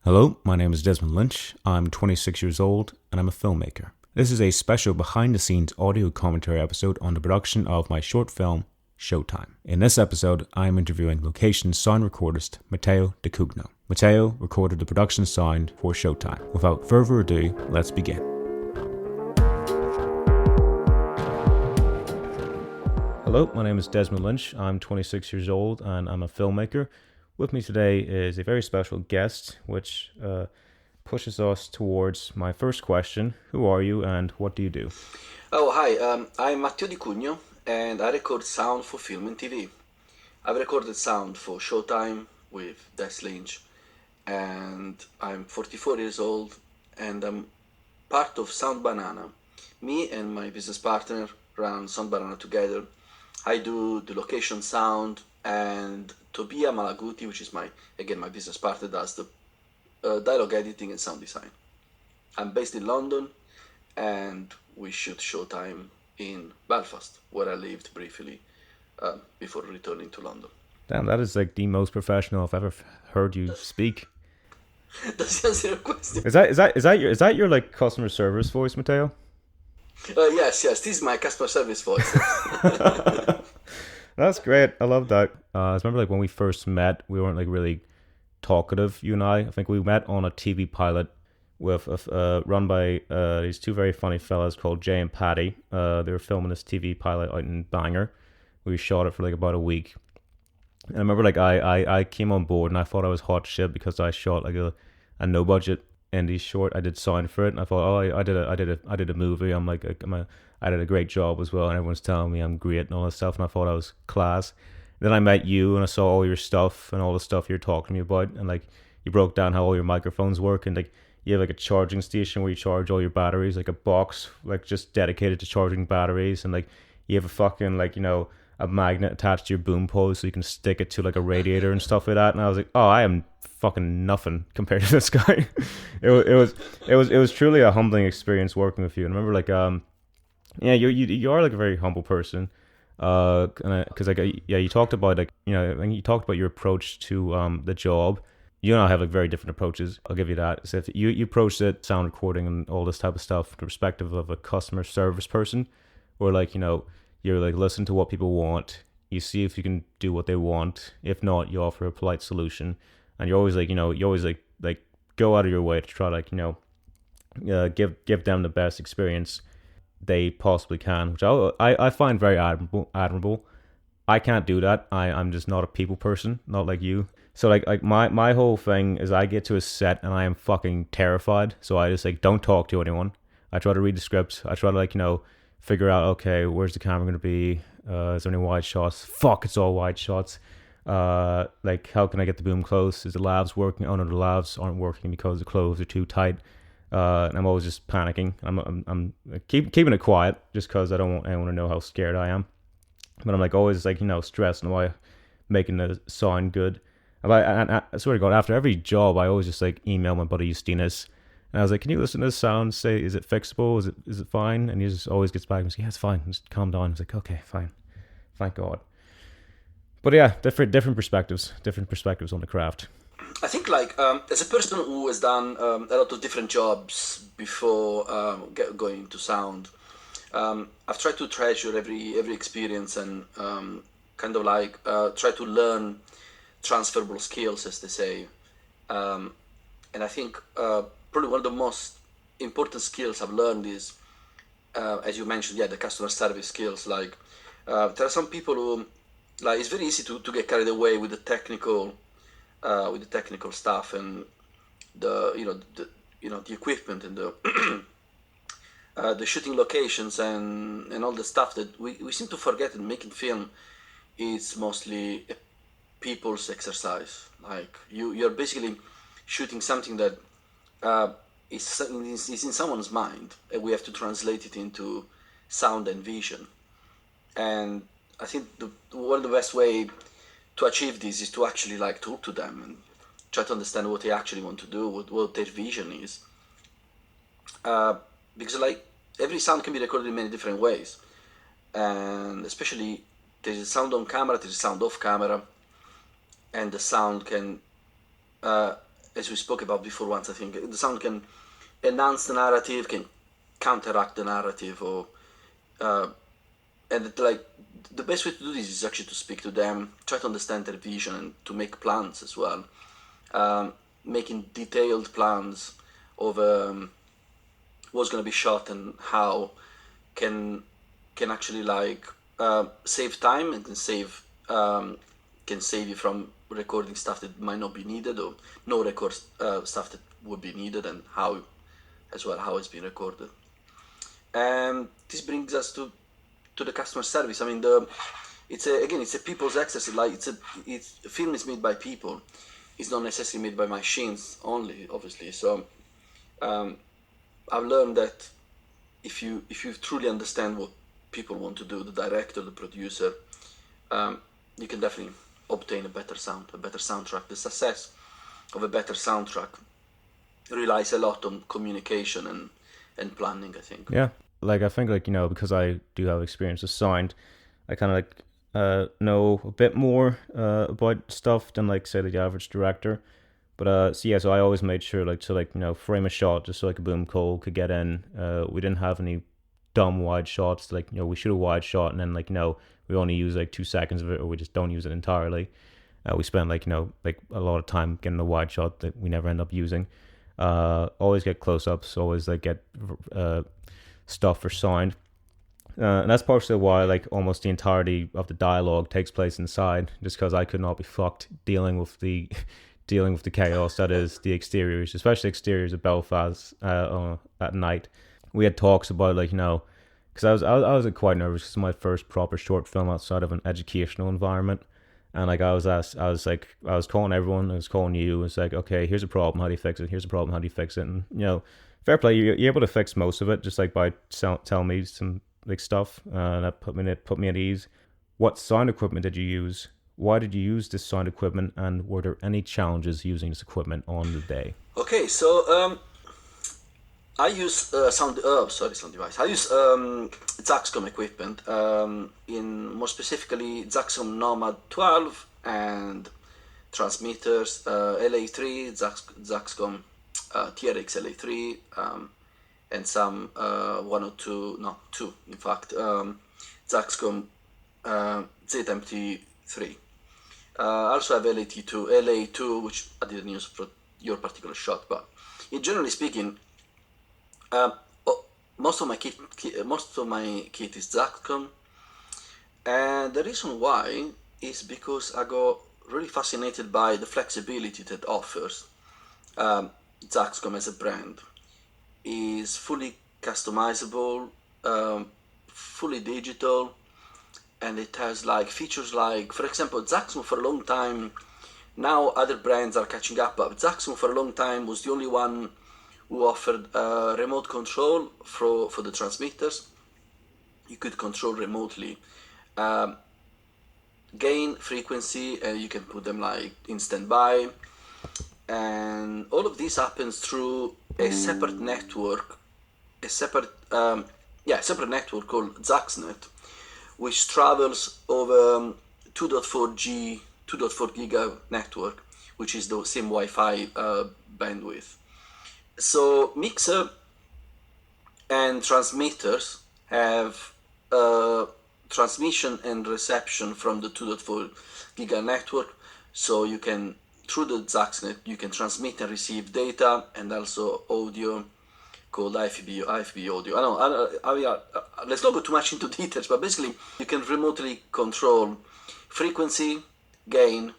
Hello, my name is Desmond Lynch. I'm 26 years old and I'm a filmmaker. This is a special behind-the-scenes audio commentary episode on the production of my short film, SHOWTIME. In this episode, I am interviewing location sound recordist Matteo DiCugno. Matteo recorded the production sound for SHOWTIME. Without further ado, let's begin. Hello, my name is Desmond Lynch. I'm 26 years old and I'm a filmmaker. With me today is a very special guest, which pushes us towards my first question. Who are you and what do you do? Oh, hi. I'm Matteo DiCugno, and I record sound for film and TV. I've recorded sound for Showtime with Desmond Lynch, and I'm 44 years old, and I'm part of Sound Banana. Me and my business partner run Sound Banana together. I do the location sound, and Tobia Malaguti, which is my business partner, does the dialogue editing and sound design. I'm based in London, and we shoot Showtime in Belfast, where I lived briefly before returning to London. Damn, that is like the most professional I've ever heard you speak. Does that answer your question? Is that your like customer service voice, Matteo? Yes. This is my customer service voice. That's great. I love that. I remember like when we first met, we weren't like really talkative, you and I. I think we met on a TV pilot with run by these two very funny fellas called Jay and Patty. They were filming this TV pilot out in Bangor. We shot it for like about a week. And I remember like I came on board and I thought I was hot shit because I shot like a no budget indie short. I did sound for it and I thought, I did a movie. I did a great job as well, and everyone's telling me I'm great and all this stuff, and I thought I was class. Then I met you and I saw all your stuff and all the stuff you're talking to me about, and like you broke down how all your microphones work, and like you have like a charging station where you charge all your batteries, like a box like just dedicated to charging batteries, and like you have a fucking like, you know, a magnet attached to your boom pole so you can stick it to like a radiator and stuff like that. And I was like, oh, I am fucking nothing compared to this guy. it was truly a humbling experience working with you. And I remember like yeah, you are like a very humble person, because like you talked about like, you know, I think you talked about your approach to the job. You and I have like very different approaches. I'll give you that. So if you approach it, sound recording and all this type of stuff from the perspective of a customer service person, or like, you know, you're like listen to what people want, you see if you can do what they want. If not, you offer a polite solution, and you're always like, you know, you always like go out of your way to try like, you know, give them the best experience they possibly can, which I find very admirable. I can't do that. I'm just not a people person, not like you. So like my whole thing is I get to a set and I am fucking terrified. So I just like don't talk to anyone. I try to read the script. I try to like, you know, figure out, okay, where's the camera going to be? Is there any wide shots? Fuck, it's all wide shots. Like how can I get the boom close? Is the lavs working? Oh no, the lavs aren't working because the clothes are too tight. And I'm always just panicking. I'm keeping it quiet just because I don't want anyone to know how scared I am. But I'm like always like, you know, stressing about making the sound good. And I swear to God, after every job, I always just like email my buddy Justinas, and I was like, can you listen to this sound? Say, is it fixable? Is it fine? And he just always gets back and says, yeah, it's fine. Just calm down. I was like, okay, fine. Thank God. But yeah, different perspectives on the craft. I think like as a person who has done a lot of different jobs before going into sound, I've tried to treasure every experience and kind of like try to learn transferable skills, as they say. And I think probably one of the most important skills I've learned is, as you mentioned, the customer service skills. Like there are some people who like it's very easy to get carried away with the technical stuff and the equipment and the the shooting locations and all the stuff that we seem to forget that making film is mostly a people's exercise. Like you're basically shooting something that is in someone's mind, and we have to translate it into sound and vision. And I think one of the best way to achieve this is to actually like talk to them and try to understand what they actually want to do, what their vision is. Because like every sound can be recorded in many different ways, and especially there's a sound on camera, there's a sound off camera, and the sound can as we spoke about before once, I think the sound can enhance the narrative, can counteract the narrative, or and like the best way to do this is actually to speak to them, try to understand their vision, and to make plans as well, making detailed plans of what's going to be shot and how can actually like save time and can save you from recording stuff that might not be needed, or no record stuff that would be needed, and how as well how it's been recorded. And this brings us to the customer service. I mean, it's a people's exercise. Like film is made by people. It's not necessarily made by machines only, obviously. So I've learned that if you truly understand what people want to do, the director, the producer, you can definitely obtain a better soundtrack. The success of a better soundtrack relies a lot on communication and planning, I think. Yeah, like I think like because I do have experience with sound, I kind of like know a bit more about stuff than like say the average director. But so I always made sure like to like frame a shot just so like a boom call could get in. We didn't have any dumb wide shots. Like we shoot a wide shot and then like we only use like 2 seconds of it, or we just don't use it entirely. We spend like like a lot of time getting a wide shot that we never end up using. Always get close-ups. Always like get stuff for sound. And that's partially why like almost the entirety of the dialogue takes place inside, just because I could not be fucked dealing with the chaos that is the exteriors, especially exteriors of Belfast at night. We had talks about like because I was like, quite nervous because it's my first proper short film outside of an educational environment, and like I was calling everyone, I was calling you. It's like, okay, here's a problem, how do you fix it? Here's a problem, how do you fix it? And fair play, you're able to fix most of it just like by telling me some like stuff, and that put me at ease. What sound equipment did you use? Why did you use this sound equipment, and were there any challenges using this equipment on the day? Okay, so I use sound device. I use Zaxcom equipment. In more specifically, Zaxcom Nomad 12 and transmitters LA3, Zaxcom TRX LA3, and some 2 in fact, Zaxcom ZMT3. I also have LA2, which I didn't use for your particular shot, but generally speaking, most of my kit is Zaxcom, and the reason why is because I got really fascinated by the flexibility that offers. Zaxcom as a brand is fully customizable, fully digital, and it has like features like, for example, Zaxcom for a long time. Now other brands are catching up, but Zaxcom for a long time was the only one who offered remote control for the transmitters. You could control remotely gain, frequency, and you can put them like in standby. And all of this happens through a separate network, a separate network called ZaxNet, which travels over 2.4 giga network, which is the same Wi-Fi bandwidth. So mixer and transmitters have transmission and reception from the 2.4 giga network, so you can, through the ZaxNet, you can transmit and receive data and also audio called IFB audio. Let's not go too much into details, but basically you can remotely control frequency, gain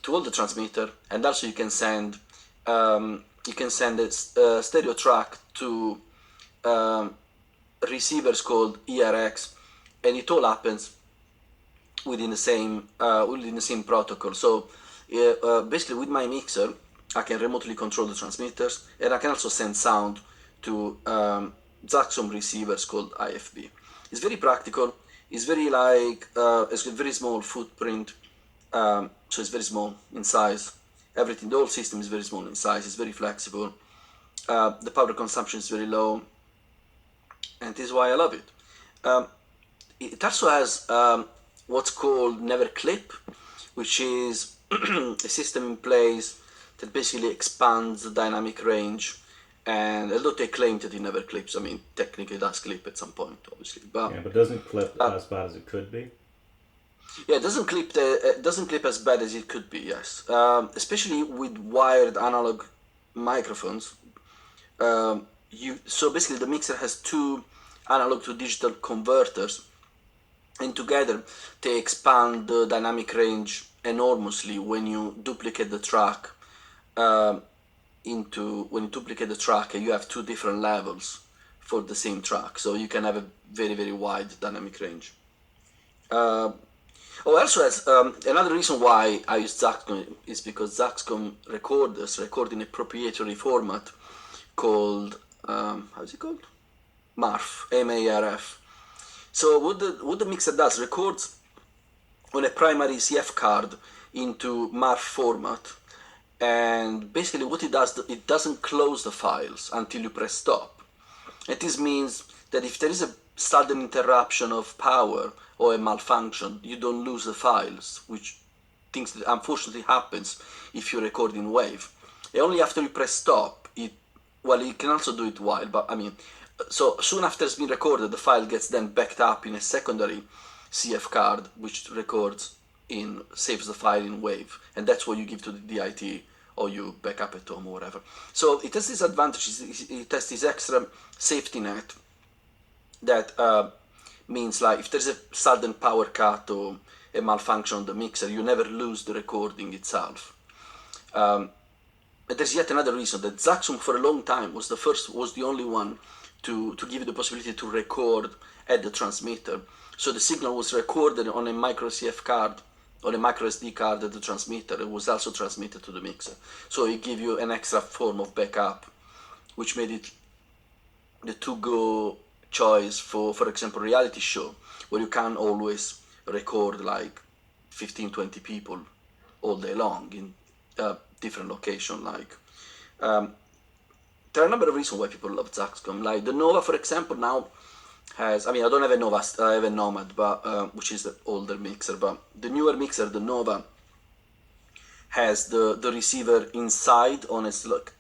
to all the transmitter, and also you can send a stereo track to receivers called ERX, and it all happens within the same protocol. So basically, with my mixer, I can remotely control the transmitters, and I can also send sound to Zaxcom receivers called IFB. It's very practical. It's very it's a very small footprint, so it's very small in size. Everything, the whole system is very small in size. It's very flexible. The power consumption is very low, and this is why I love it. It also has what's called never clip, which is a system in place that basically expands the dynamic range. And although they claim that it never clips, I mean, technically it does clip at some point, obviously. But Yeah, but doesn't clip as bad as it could be. yeah, it doesn't clip as bad as it could be. Yes, especially with wired analog microphones. So basically the mixer has two analog to digital converters, and together they expand the dynamic range enormously when you duplicate the track. When you duplicate the track, you have two different levels for the same track, so you can have a very, very wide dynamic range. Also, has another reason why I use Zaxcom is because Zaxcom recorders record in a proprietary format called how's it called? MARF, M-A-R-F. So what the mixer does, records on a primary CF card into MARF format, and basically what it does, it doesn't close the files until you press stop. And this means that if there is a sudden interruption of power or a malfunction, you don't lose the files, which things that unfortunately happens if you record in wave. And only after you press stop, you can also do it while, but I mean, so soon after it's been recorded, the file gets then backed up in a secondary CF card, which saves the file in wave, and that's what you give to the DIT or you back up at home or whatever. So it has this advantage, it has this extra safety net that means like if there's a sudden power cut or a malfunction on the mixer, you never lose the recording itself. But there's yet another reason that Zaxxum for a long time was the only one to give you the possibility to record at the transmitter. So the signal was recorded on a micro CF card or a micro SD card at the transmitter. It was also transmitted to the mixer. So it gave you an extra form of backup, which made it the to-go choice for example, reality show, where you can always record like 15-20 people all day long in different location. There are a number of reasons why people love Zaxcom. Like the Nova, for example, now has, I don't have a Nova, I have a Nomad, but which is the older mixer, but the newer mixer, the Nova, has the receiver inside on a slot.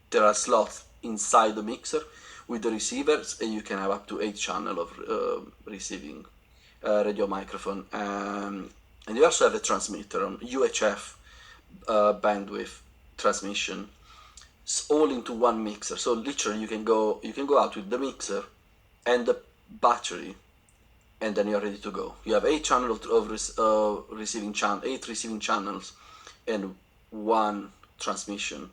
There are slots inside the mixer with the receivers, and you can have up to 8 channel of receiving radio microphone. And you also have a transmitter on UHF bandwidth transmission, all into one mixer. So literally you can go out with the mixer and the battery, and then you're ready to go. You have 8 channels of receiving 8 receiving channels and 1 transmission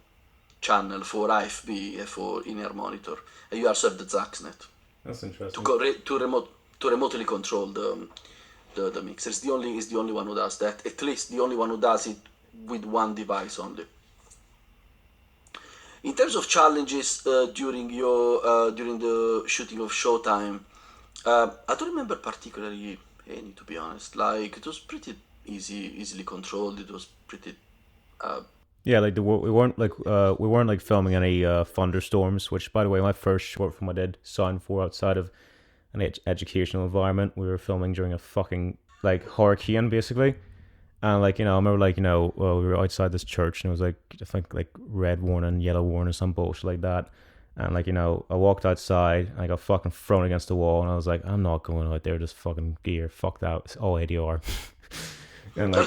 channel for IFB and for in-ear monitor, and you also have the Zaxnet. That's interesting. To remotely control the mixer. It's the only one who does that. At least the only one who does it with one device only. In terms of challenges during the shooting of Showtime, I don't remember particularly any, to be honest. Like it was pretty easily controlled. It was pretty. Yeah, like we weren't filming any thunderstorms. Which, by the way, my first short film I did signed for outside of an educational environment. We were filming during a fucking hurricane, basically. And I remember we were outside this church and it was I think red warning, yellow warning, some bullshit like that. And I walked outside and I got fucking thrown against the wall and I was like, I'm not going out there, just fucking gear, fuck that, it's all ADR. And so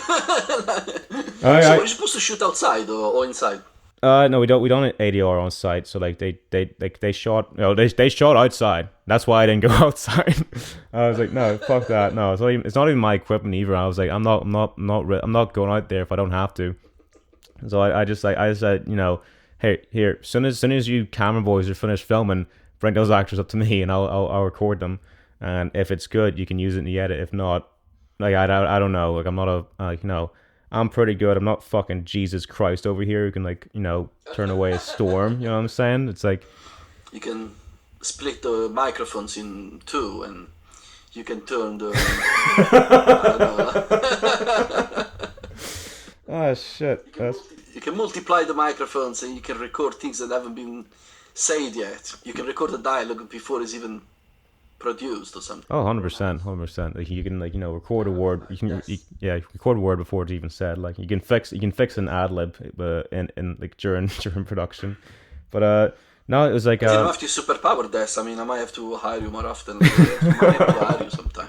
were you supposed to shoot outside or inside? No, we don't ADR on site. So they shot, they shot outside. That's why I didn't go outside. I was like, no, fuck that. No, it's not even my equipment either. I was like, I'm not going out there if I don't have to. So I just said, hey, here, soon as you camera boys are finished filming, bring those actors up to me and I'll record them. And if it's good, you can use it in the edit. If not, I don't know. I'm not I'm pretty good. I'm not fucking Jesus Christ over here who can turn away a storm. You know what I'm saying? It's like you can split the microphones in 2 and you can turn the oh shit. You can multiply the microphones and you can record things that haven't been said yet. You can record the dialogue before it's even produced or something. Oh, 100%, 100%. Like you can record a word. Record a word before it's even said. Like you can fix an ad lib in like during during production. But no, it was like You don't have to superpower this. I mean, I might have to hire you more often. I might have to hire you sometime,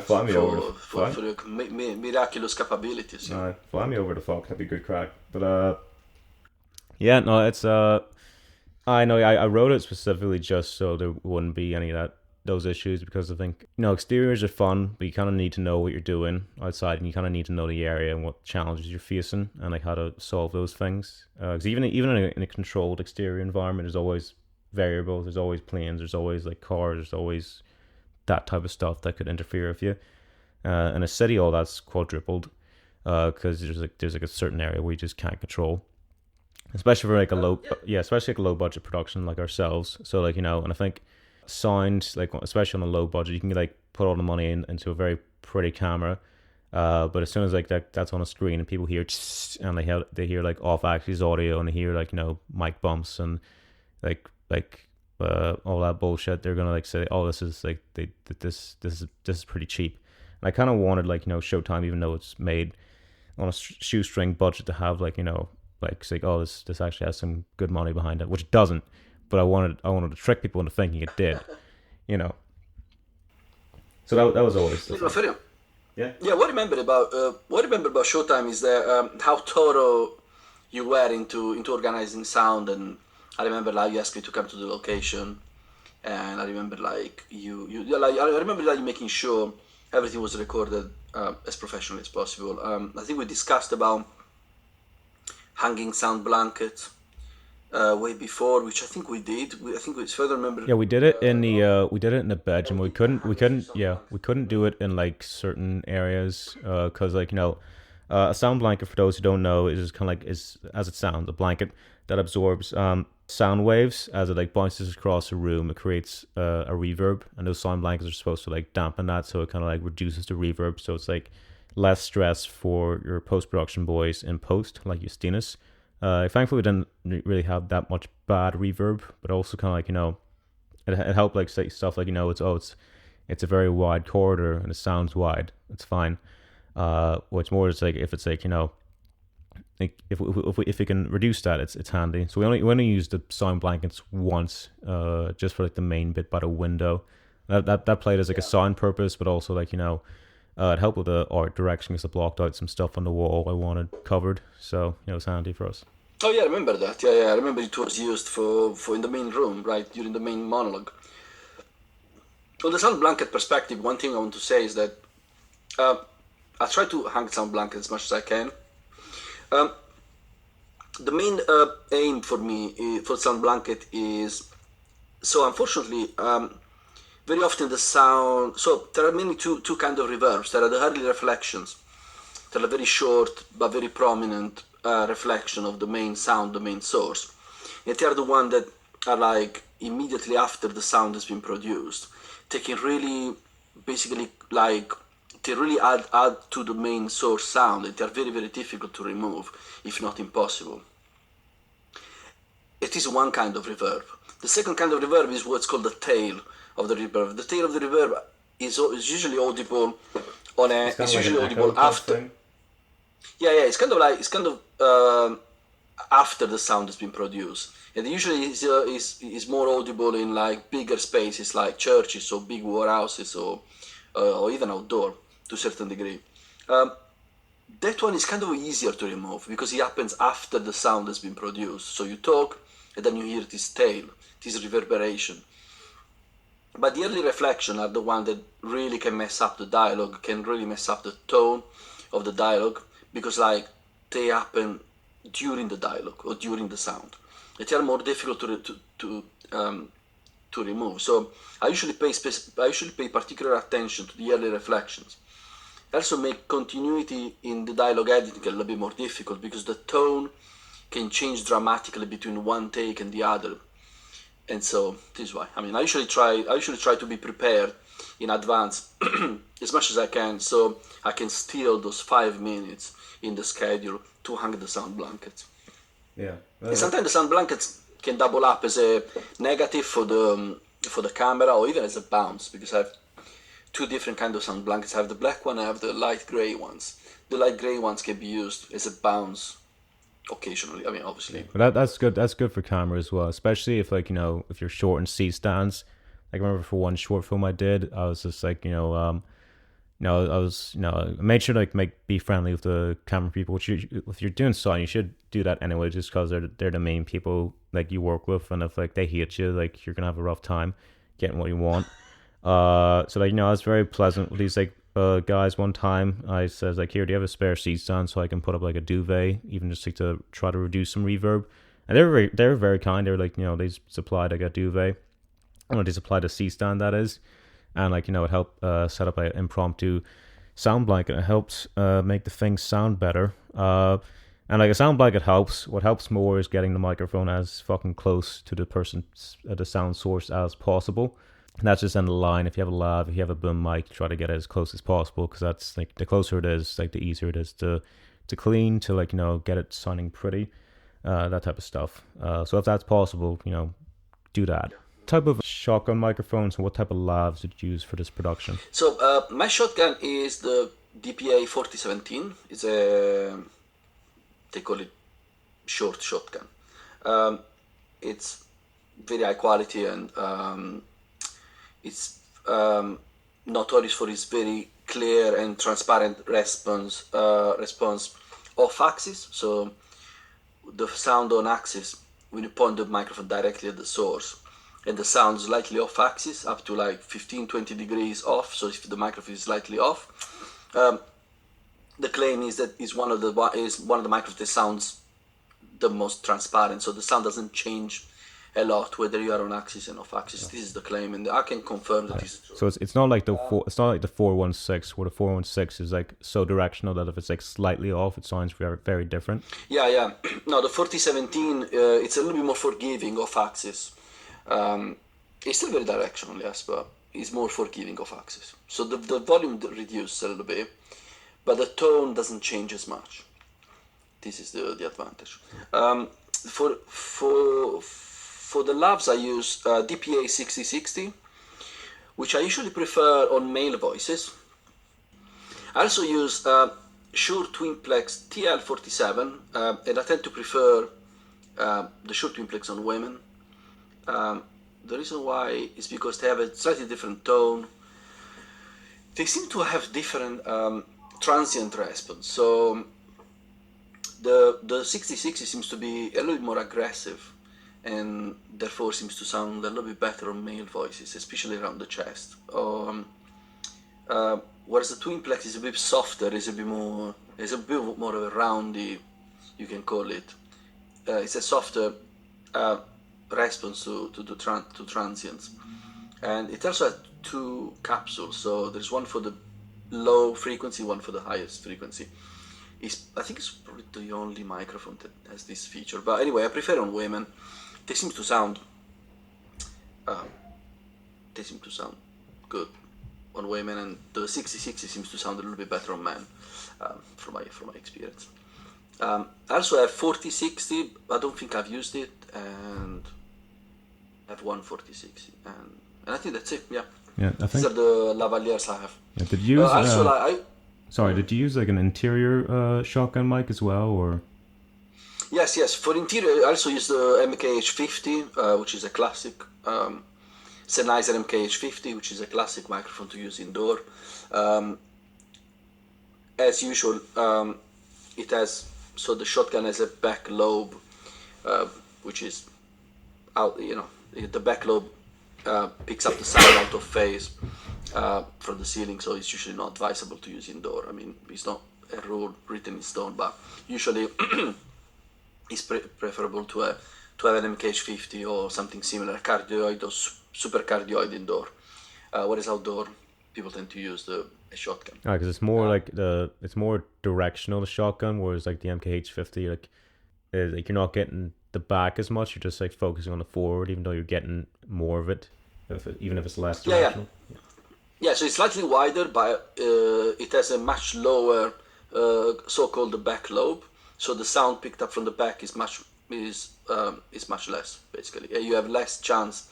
fly me over. For your miraculous capabilities. Fly me over the fuck. That'd be good crack. But yeah, no, it's I know I wrote it specifically just so there wouldn't be any of those issues, because I think exteriors are fun, but you kind of need to know what you're doing outside, and you kind of need to know the area and what challenges you're facing and like how to solve those things. Because even in a controlled exterior environment, there's always variables, there's always planes, there's always like cars, there's always that type of stuff that could interfere with you. In a city, all that's quadrupled because there's a certain area where you just can't control. Especially for like especially like a low budget production like ourselves. So like and I think sound, like especially on a low budget, you can like put all the money into a very pretty camera, but as soon as like that's on a screen and people hear and they hear like off axis audio and they hear like mic bumps and like all that bullshit, they're gonna like say, oh, this is like this is pretty cheap. And I kind of wanted like Showtime, even though it's made on a shoestring budget, to have like like say, oh, this actually has some good money behind it, which it doesn't. But I wanted to trick people into thinking it did, So that was always the thing. Yeah. Yeah. What I remember about Showtime is that how thorough you were into organizing sound, and I remember like you asked me to come to the location, and I remember like I remember like making sure everything was recorded as professionally as possible. I think we discussed about hanging sound blankets way before, which I think we did. I think if I remember. Yeah, we did it in the bedroom. We couldn't do it in like certain areas because like a sound blanket, for those who don't know, is just kind of like is as it sounds, a blanket that absorbs sound waves as it like bounces across a room. It creates a reverb, and those sound blankets are supposed to like dampen that, so it kind of like reduces the reverb. So it's like less stress for your post-production boys in post, like Justinas. Thankfully, we didn't really have that much bad reverb, but also kind of like it helped like say stuff like it's a very wide corridor and it sounds wide. It's fine. What's more is like if it's like like if we can reduce that, it's handy. So we only used the sound blankets once, just for like the main bit by the window. That played as like a sound purpose, but also like it helped with the art direction because it blocked out some stuff on the wall I wanted covered. So it's handy for us. Oh yeah, I remember that. Yeah, I remember it was used for in the main room, right, during the main monologue. From the sound blanket perspective, one thing I want to say is that I try to hang sound blanket as much as I can. The main aim for me for sound blanket is, so unfortunately, very often the sound, so there are mainly two kind of reverbs. There are the early reflections. There are very short but very prominent reflection of the main sound, the main source. And they are the one that are like immediately after the sound has been produced. They can really basically like, they really add to the main source sound, and they are very, very difficult to remove, if not impossible. It is one kind of reverb. The second kind of reverb is what's called the tail of the reverb. The tail of the reverb is usually audible on a. It's usually audible after. Thing. Yeah, it's kind of after the sound has been produced, and usually is more audible in like bigger spaces like churches or big warehouses or even outdoor to a certain degree. That one is kind of easier to remove because it happens after the sound has been produced. So you talk and then you hear this tail, this reverberation. But the early reflection are the one that really can mess up the dialogue, can really mess up the tone of the dialogue, because like they happen during the dialogue or during the sound. They are more difficult to remove. So I usually pay particular attention to the early reflections. I also make continuity in the dialogue editing a little bit more difficult because the tone can change dramatically between one take and the other. And so this is why. I mean, I usually try to be prepared in advance as much as I can, so I can steal those 5 minutes in the schedule to hang the sound blankets. Yeah. And sometimes the sound blankets can double up as a negative for the for the camera, or even as a bounce, because I have two different kind of sound blankets. I have the black one, I have the light gray ones. The light gray ones can be used as a bounce occasionally. I mean, obviously. But that's good. That's good for camera as well, especially if like if you're short in C stands. Like I remember for one short film I did, I was just like I was I made sure to like be friendly with the camera people. Which if you're doing sound, you should do that anyway, just because they're the main people like you work with, and if like they hate you, like you're gonna have a rough time getting what you want. So like I was very pleasant with these like guys. One time I says like, here, do you have a spare seat stand so I can put up like a duvet, even just like to try to reduce some reverb. And they were very kind. They were like they supplied like a duvet. They supplied a seat stand, that is, and like it helped set up an impromptu sound blanket. It helps make the thing sound better. And like a sound blanket helps. What helps more is getting the microphone as fucking close to the sound source as possible. And that's just in the line. If you have a lav, if you have a boom mic, try to get it as close as possible, because that's like the closer it is, like the easier it is to clean, to like get it sounding pretty, that type of stuff. So if that's possible, do that. Type of shotgun microphones and what type of lavs did you use for this production? So my shotgun is the DPA 4017. It's they call it short shotgun. It's very high quality, and it's notorious for its very clear and transparent response off axis. So the sound on axis, when you point the microphone directly at the source, and the sound slightly off axis, up to like 15-20 degrees off. So if the microphone is slightly off, the claim is that is one of the microphones that sounds the most transparent. So the sound doesn't change a lot whether you are on axis and off axis. This is the claim, and I can confirm that this is true. So it's not like the 416, where the 416 is like so directional that if it's like slightly off, it sounds very, very different. Yeah. No, the 4017, it's a little bit more forgiving off axis. It's still very directional, yes, but it's more forgiving of axis. So the volume reduces a little bit, but the tone doesn't change as much. This is the advantage. For the lavs, I use DPA 6060, which I usually prefer on male voices. I also use Shure Twimplex TL47, and I tend to prefer the Shure Twimplex on women. The reason why is because they have a slightly different tone. They seem to have different transient response. So the 6060 seems to be a little bit more aggressive, and therefore seems to sound a little bit better on male voices, especially around the chest. Whereas the Twimplex is a bit softer, is a bit more of a roundy, you can call it. It's a softer response to transients, and it also has two capsules. So there's one for the low frequency, one for the highest frequency. I think it's probably the only microphone that has this feature. But anyway, I prefer on women. They seem to sound good on women, and the 6060 seems to sound a little bit better on men, from my experience. I also have 4060. I don't think I've used it, and I have one 4060, and I think that's it. Yeah. Yeah, I think these are the lavaliers I have. Yeah, did you use also did you use like an interior shotgun mic as well, or? Yes. For interior, I also use the MKH50, which is a classic. Sennheiser MKH50, which is a classic microphone to use indoor. As usual, it has, so the shotgun has a back lobe, which is out. The back lobe picks up the sound out of phase from the ceiling, so it's usually not advisable to use indoor. I mean, it's not a rule written in stone, but usually it's preferable to have an MKH50 or something similar, cardioid or super cardioid indoor. Whereas outdoor, people tend to use a shotgun. Because it's more it's more directional, the shotgun, whereas like the MKH50, like you're not getting the back as much. You're just like focusing on the forward, even though you're getting more of it, even if it's less directional. Yeah, so it's slightly wider, but it has a much lower so-called back lobe. So the sound picked up from the back is much less, basically. You have less chance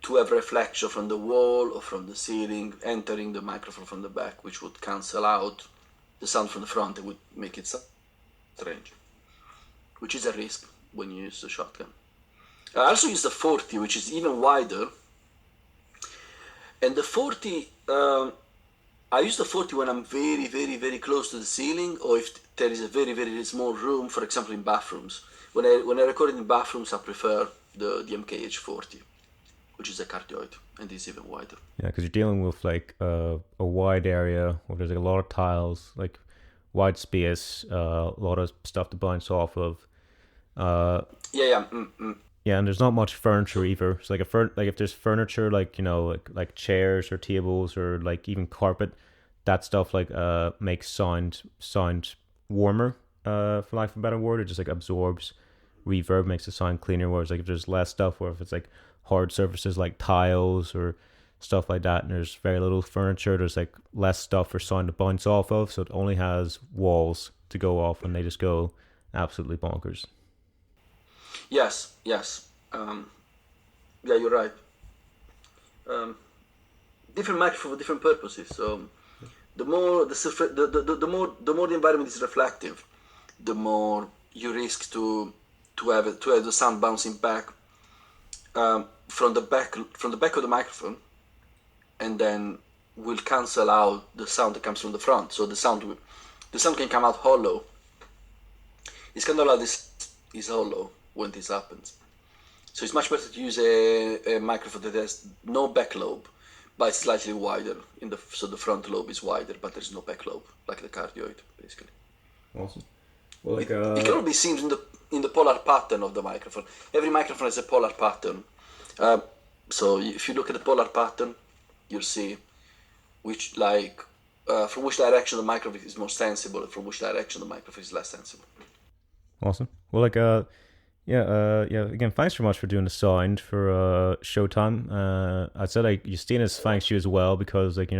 to have reflection from the wall or from the ceiling entering the microphone from the back, which would cancel out the sound from the front. It would make it strange, which is a risk when you use the shotgun. I also use the 40, which is even wider. And the 40, I use the 40 when I'm very, very, very close to the ceiling, or if there is a very, very small room, for example, in bathrooms. When I record in bathrooms, I prefer the MKH 40, which is a cardioid, and it's even wider. Yeah, because you're dealing with like a wide area where there's like a lot of tiles, like wide space, a lot of stuff to bounce off of. Yeah. Yeah, and there's not much furniture either. It's like like if there's furniture, like like chairs or tables or like even carpet, that stuff like makes sound warmer. For lack of a better word, it just like absorbs reverb, makes the sound cleaner. Whereas like if there's less stuff, or if it's like hard surfaces like tiles or stuff like that, and there's very little furniture, there's like less stuff for sound to bounce off of, so it only has walls to go off, and they just go absolutely bonkers. Yes. Yeah, you're right. Different microphone for different purposes. So the more the more the environment is reflective, the more you risk to have the sound bouncing back from the back of the microphone, and then will cancel out the sound that comes from the front. So the sound can come out hollow. It's kind of like this is hollow when this happens. So it's much better to use a microphone that has no back lobe, but it's slightly wider. So the front lobe is wider, but there's no back lobe, like the cardioid, basically. Awesome. Well, like it can all be seen in the polar pattern of the microphone. Every microphone has a polar pattern. So if you look at the polar pattern, you'll see which from which direction the microphone is more sensible, and from which direction the microphone is less sensible. Awesome. Well, like yeah. Again, thanks very much for doing the sound for Showtime. I'd say like Justinas thanks you as well, because like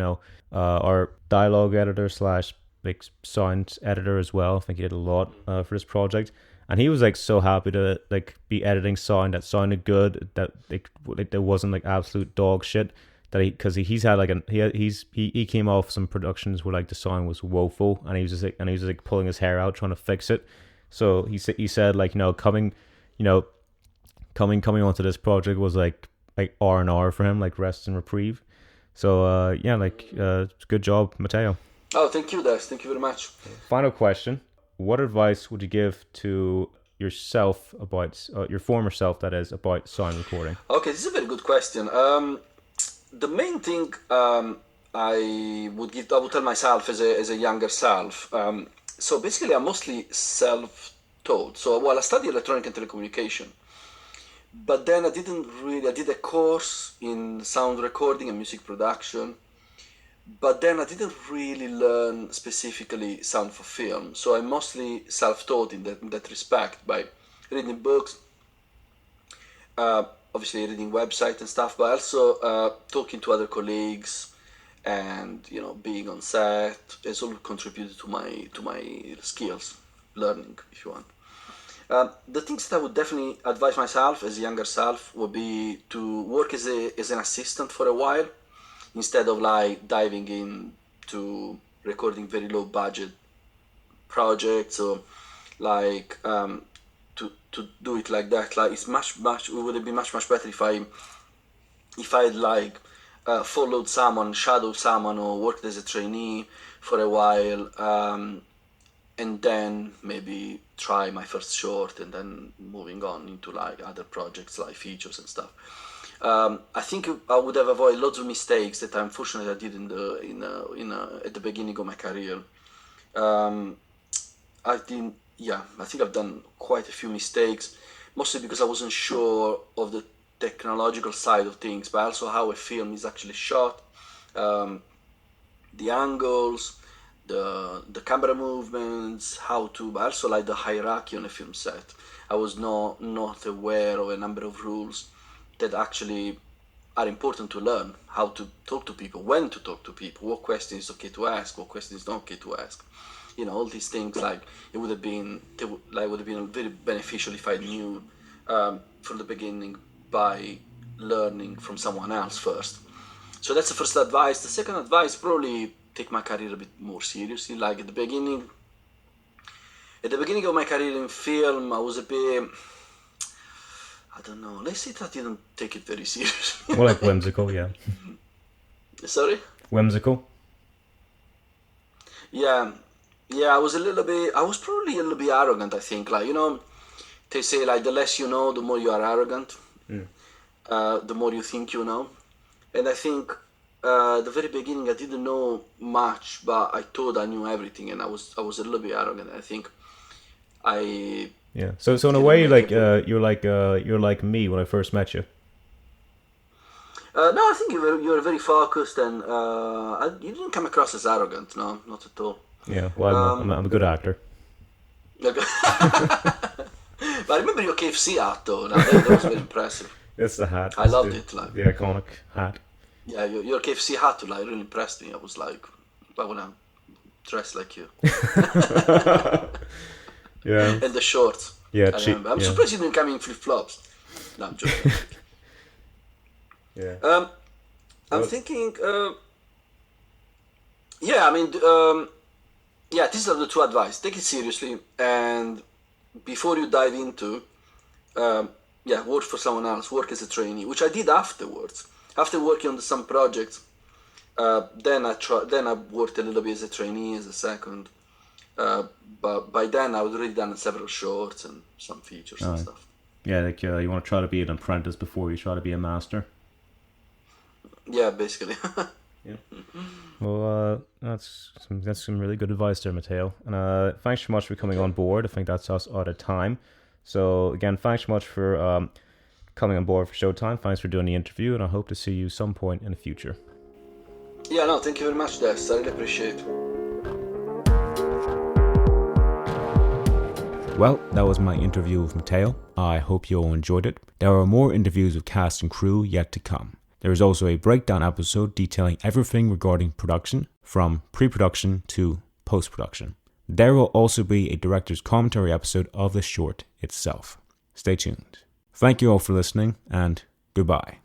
our dialogue editor slash like sound editor as well. I think he did a lot for this project, and he was like so happy to like be editing sound that sounded good, that like there wasn't like absolute dog shit. That because he's had like he came off some productions where like the sound was woeful, and he was just like pulling his hair out trying to fix it. So he said like coming onto this project was like R&R for him, like rest and reprieve. So good job, Matteo. Oh, thank you, Des. Thank you very much. Final question: what advice would you give to yourself about your former self, that is, about sound recording? Okay, this is a very good question. The main thing I would tell myself as a younger self. So basically, I'm mostly self-taught. So I studied electronic and telecommunication, but then I did a course in sound recording and music production, but then I didn't really learn specifically sound for film. So I'm mostly self-taught in that respect, by reading books, obviously reading websites and stuff, but also talking to other colleagues, and being on set has all contributed to my skills, learning, if you want. The things that I would definitely advise myself as a younger self would be to work as an assistant for a while, instead of like diving into recording very low budget projects, or like to do it like that. Like it would have been much better if I'd like followed someone, shadowed someone, or worked as a trainee for a while, and then maybe try my first short, and then moving on into like other projects like features and stuff. I think I would have avoided lots of mistakes that unfortunately I did at the beginning of my career. I think I've done quite a few mistakes, mostly because I wasn't sure of the technological side of things, but also how a film is actually shot, the angles, the camera movements, but also like the hierarchy on a film set. I was not aware of a number of rules that actually are important to learn: how to talk to people, when to talk to people, what questions is okay to ask, what questions is not okay to ask. All these things. Like it would have been very beneficial if I knew from the beginning by learning from someone else first. So that's the first advice. The second advice, probably take my career a bit more seriously. Like at the beginning of my career in film, I was a bit, I don't know, let's say that I didn't take it very seriously. More like whimsical, yeah. Sorry? Whimsical? Yeah, I was probably a little bit arrogant, I think. Like, they say, like, the less you know, the more you are arrogant. The more you think you know. And I think the very beginning I didn't know much, but I thought I knew everything, and I was a little bit arrogant. I think yeah. So in a way, like you're like me when I first met you. No, I think you were very focused, and you didn't come across as arrogant. No, not at all. Yeah. Well, I'm a good actor. But I remember your KFC hat, though. Now, that was very impressive. It's the hat. I loved it. Like the iconic hat. Yeah, your KFC hat like really impressed me. I was like, I want to dress like you. Yeah. And the shorts. Yeah, I'm surprised you didn't come in flip-flops. No, I'm joking. Yeah. I'm thinking. Yeah, I mean, these are the two advice. Take it seriously, and before you dive into, work for someone else. Work as a trainee, which I did afterwards. After working on some projects, then I worked a little bit as a trainee, as a second. But by then I had already done several shorts and some features and stuff. Yeah, like you want to try to be an apprentice before you try to be a master. Yeah, basically. Yeah. Well, that's some really good advice there, Matteo. And thanks so much for coming on board. I think that's us out of time. So again, thanks so much for coming on board for Showtime. Thanks for doing the interview, and I hope to see you some point in the future. Yeah, no, thank you very much, Des. I really appreciate it. Well, that was my interview with Matteo. I hope you all enjoyed it. There are more interviews with cast and crew yet to come. There is also a breakdown episode detailing everything regarding production, from pre-production to post-production. There will also be a director's commentary episode of the short itself. Stay tuned. Thank you all for listening, and goodbye.